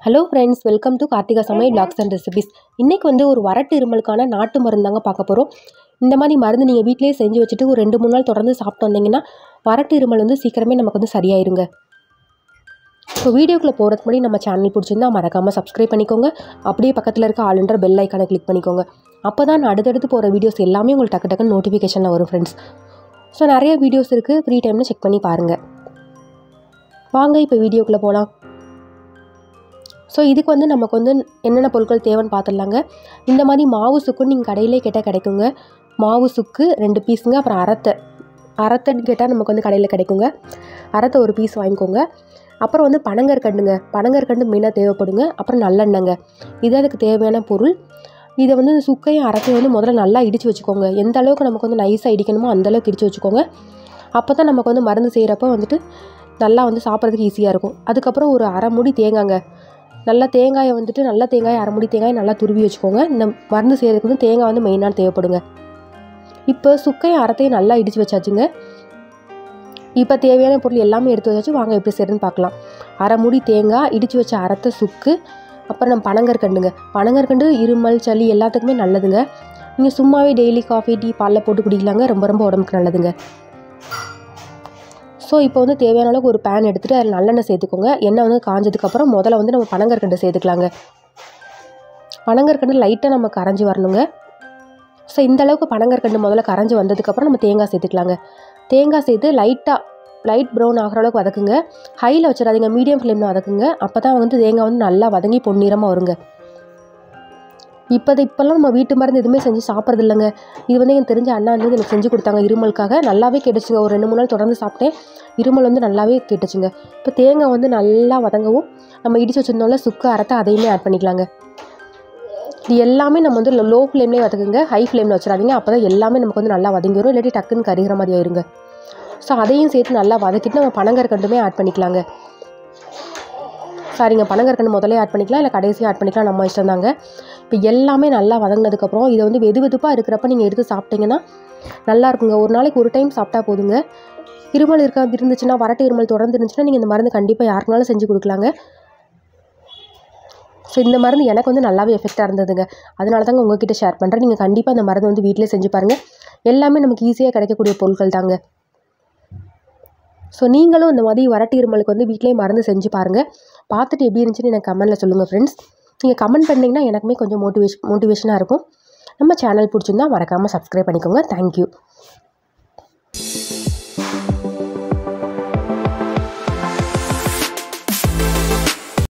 Hello friends, welcome to Karthika சமையல் blocks and recipes. இன்றைக்கி வந்து ஒரு வறட்டு இருமலுக்கான நாட்டு மருந்தாங்க பார்க்க போகிறோம். இந்த மாதிரி மருந்து நீங்கள் வீட்டிலேயே செஞ்சு வச்சுட்டு ஒரு 2-3 நாள் தொடர்ந்து சாப்பிட்டு வந்தீங்கன்னா வறட்டு இருமல் வந்து சீக்கிரமே நமக்கு வந்து சரியாயிருங்க. இப்போ வீடியோக்குள்ளே போகிறதுக்கு முன்னாடி நம்ம சேனல் பிடிச்சிருந்தா மறக்காமல் சப்ஸ்கிரைப் பண்ணிக்கோங்க. அப்படியே பக்கத்தில் இருக்க ஆளுன்ற பெல் ஐக்கானை கிளிக் பண்ணிக்கோங்க. அப்போ தான் நான் அடுத்தடுத்து போகிற வீடியோஸ் எல்லாமே உங்களுக்கு டக்கு நோட்டிஃபிகேஷனில் வரும் ஃப்ரெண்ட்ஸ். ஸோ நிறைய வீடியோஸ் இருக்குது, ஃப்ரீ டைமில் செக் பண்ணி பாருங்கள். வாங்க இப்போ வீடியோக்குள்ளே போகலாம். ஸோ இதுக்கு வந்து நமக்கு வந்து என்னென்ன பொருட்கள் தேவைன்னு பார்த்துடலாங்க. இந்த மாதிரி மாவு சுக்குன்னு நீங்கள் கடையிலே கேட்டால் கிடைக்குங்க. மாவு சுக்கு 2 பீஸுங்க. அப்புறம் அரத்தைன்னு கேட்டால் நமக்கு வந்து கடையில் கிடைக்குங்க. அரத்தை ஒரு பீஸ் வாங்கிக்கோங்க. அப்புறம் வந்து பனங்கற்கண்டு மெயினாக தேவைப்படுங்க. அப்புறம் நல்லெண்ணெய்ங்க. இது அதுக்கு தேவையான பொருள். இதை வந்து சுக்கையும் அரத்தையும் வந்து முதல்ல நல்லா இடித்து வச்சுக்கோங்க. எந்த அளவுக்கு நமக்கு வந்து நைஸாக இடிக்கணுமோ அந்தளவுக்கு இடித்து வச்சுக்கோங்க. அப்போ தான் நமக்கு வந்து மருந்து செய்கிறப்ப வந்துட்டு நல்லா வந்து சாப்பிட்றதுக்கு ஈஸியாக இருக்கும். அதுக்கப்புறம் ஒரு அரை மூடி தேங்காய்ங்க. நல்ல தேங்காய் அரை மூடி தேங்காய் நல்லா துருவி வச்சுக்கோங்க. இந்த மருந்து செய்கிறதுக்கு வந்து தேங்காய் வந்து மெயினாக தேவைப்படுங்க. இப்போ சுக்கையும் அரத்தையும் நல்லா இடித்து வச்சாச்சுங்க. இப்போ தேவையான பொருள் எல்லாமே எடுத்து வச்சாச்சு. வாங்க எப்படி செய்கிறதுன்னு பார்க்கலாம். அரை மூடி தேங்காய், இடித்து வச்ச அரத்தை, சுக்கு, அப்புறம் நம்ம பனங்கற்கண்டு இருமல் சளி எல்லாத்துக்குமே நல்லதுங்க. நீங்கள் சும்மாவே டெய்லி காஃபி டீ பாலில் போட்டு குடிக்கலாங்க. ரொம்ப உடம்புக்கு நல்லதுங்க. ஸோ இப்போ வந்து தேவையான அளவுக்கு ஒரு பேன் எடுத்துகிட்டு அதில் நல்லெண்ணெய் சேர்த்துக்கோங்க. எண்ணெய் வந்து காஞ்சதுக்கப்புறம் முதல்ல வந்து நம்ம பனங்கற்கண்டு சேர்த்துக்கலாங்க. பனங்கற்கண்டு லைட்டாக நம்ம கரைஞ்சி வரணுங்க. ஸோ இந்த அளவுக்கு பனங்கற்கண்டு முதல்ல கரைஞ்சி வந்ததுக்கப்புறம் நம்ம தேங்காய் சேர்த்துக்கலாங்க. தேங்காய் சேர்த்து லைட் ப்ரௌன் ஆகிற அளவுக்கு வதக்குங்க. ஹையில் வச்சிடாதீங்க, மீடியம் ஃப்ளேமில் வதக்குங்க. அப்போ தான் வந்து தேங்காய் வந்து நல்லா வதங்கி பொன்னிறமாக வருங்க. இப்போல்லாம் நம்ம வீட்டு மருந்து எதுவுமே செஞ்சு சாப்பிட்றது இல்லைங்க. இது வந்து எனக்கு தெரிஞ்ச அண்ணா வந்து எனக்கு செஞ்சு கொடுத்தாங்க இருமலுக்காக. நல்லாவே கேட்டுச்சுங்க. ஒரு 2-3 நாள் தொடர்ந்து சாப்பிட்டேன். இருமல் வந்து நல்லாவே கேட்டுச்சுங்க. இப்போ தேங்காய் வந்து நல்லா வதங்கவும் நம்ம இடித்து வச்சுருந்தோம்ல சுக்கு அரத்தை அதையுமே ஆட் பண்ணிக்கலாங்க. இது எல்லாமே நம்ம வந்து லோ ஃப்ளேம்லேயே வதக்குங்க. ஹை ஃப்ளேமில் வச்சிடாதீங்க. அப்போ தான் எல்லாமே நமக்கு வந்து நல்லா வதங்கி வரும். இல்லாட்டி டக்குன்னு கரிகிற மாதிரி ஆயிருங்க. ஸோ அதையும் சேர்த்து நல்லா வதக்கிட்டு நம்ம பனங்கற்கண்டுமே ஆட் பண்ணிக்கலாங்க. பனங்கற்கண்டு முதலே ஆட் பண்ணிக்கலாம், இல்லை கடைசியாக ஆட் பண்ணிக்கலாம், நம்ம இஷ்டம் தாங்க. இப்போ எல்லாமே நல்லா வதங்கினதுக்கப்புறம் இதை வந்து வெதுவெதுப்பாக இருக்கிறப்ப நீங்கள் எடுத்து சாப்பிட்டீங்கன்னா நல்லா இருக்குங்க. ஒரு நாளைக்கு ஒரு டைம் சாப்பிட்டா போதுங்க. இருமல் இருந்துச்சுன்னா, வறட்டு இருமல் தொடர்ந்து இருந்துச்சுன்னா நீங்கள் இந்த மருந்து கண்டிப்பாக யாருக்குனாலும் செஞ்சு கொடுக்கலாங்க. ஸோ இந்த மருந்து எனக்கு வந்து நல்லாவே எஃபெக்டாக இருந்ததுங்க. அதனால தாங்க உங்ககிட்ட ஷேர் பண்ணுறேன். நீங்கள் கண்டிப்பாக இந்த மருந்து வந்து வீட்டிலே செஞ்சு பாருங்கள். எல்லாமே நமக்கு ஈஸியாக கிடைக்கக்கூடிய பொருட்கள் தாங்க. ஸோ நீங்களும் இந்த மாதிரி வறட்டு இருமலுக்கு வந்து வீட்டிலே மருந்து செஞ்சு பாருங்கள். பார்த்துட்டு எப்படி இருந்துச்சுன்னு எனக்கு கமெண்ட்டில் சொல்லுங்கள் ஃப்ரெண்ட்ஸ். நீங்கள் கமெண்ட் பண்ணிங்கன்னா எனக்குமே கொஞ்சம் மோட்டிவேஷனாக இருக்கும். நம்ம சேனல் பிடிச்சிருந்தா மறக்காமல் சப்ஸ்கிரைப் பண்ணிக்கோங்க. தேங்க்யூ.